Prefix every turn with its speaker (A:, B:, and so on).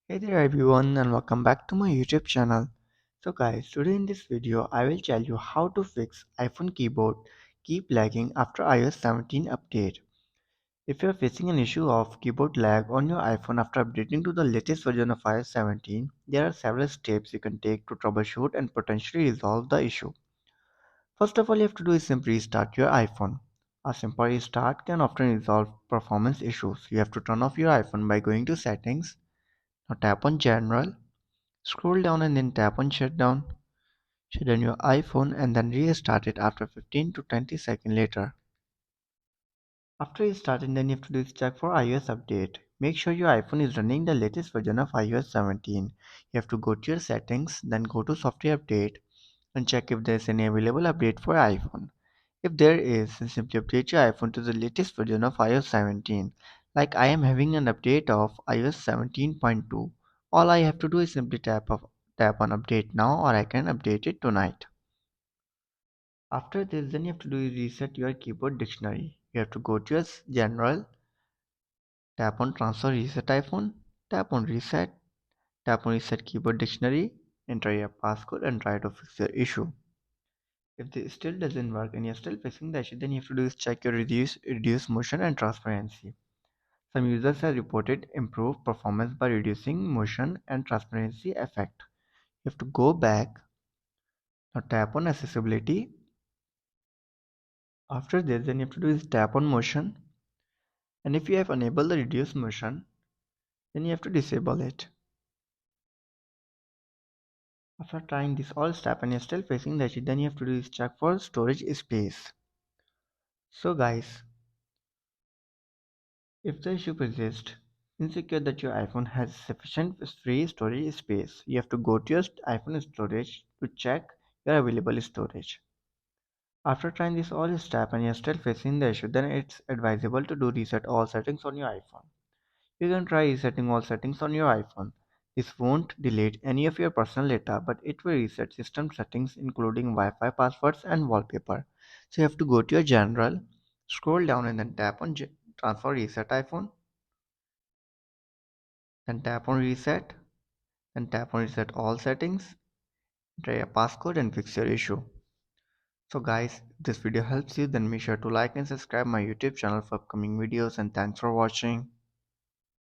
A: Hey there everyone and welcome back to my YouTube channel. So guys, today in this video I will tell you how to fix iPhone keyboard keep lagging after iOS 17 update. If you are facing an issue of keyboard lag on your iPhone after updating to the latest version of iOS 17, there are several steps you can take to troubleshoot and potentially resolve the issue. First of all, you have to do is simply restart your iPhone. A simple restart can often resolve performance issues. You have to turn off your iPhone by going to settings. Now tap on general. Scroll down and then tap on shutdown. Shut down your iPhone and then restart it after 15 to 20 seconds later. After restarting, then you have to do is check for iOS update. Make sure your iPhone is running the latest version of iOS 17. You have to go to your settings, then go to software update and check if there is any available update for iPhone. If there is, then simply update your iPhone to the latest version of iOS 17. Like I am having an update of iOS 17.2. All I have to do is simply tap on update now or I can update it tonight. After this, then you have to do is reset your keyboard dictionary. You have to go to your general, tap on transfer reset iPhone, tap on reset keyboard dictionary, enter your passcode and try to fix your issue. If this still doesn't work and you're still facing the issue, then you have to do is check your reduce motion and transparency. Some users have reported improved performance by reducing motion and transparency effect. You have to go back, now tap on accessibility. After this, then you have to do is tap on motion, and if you have enabled the reduce motion, then you have to disable it. After trying this all step and you're still facing the issue, then you have to do is check for storage space. So guys, if the issue persists, ensure that your iPhone has sufficient free storage space. You have to go to your iPhone storage to check your available storage. After trying this all step and you're still facing the issue, then it's advisable to do reset all settings on your iPhone. You can try resetting all settings on your iPhone. This won't delete any of your personal data, but it will reset system settings including Wi-Fi passwords and wallpaper. So you have to go to your general, scroll down and then tap on transfer reset iPhone, then tap on reset, then tap on reset all settings, enter a passcode and fix your issue. So guys, if this video helps you, then make sure to like and subscribe my YouTube channel for upcoming videos and thanks for watching.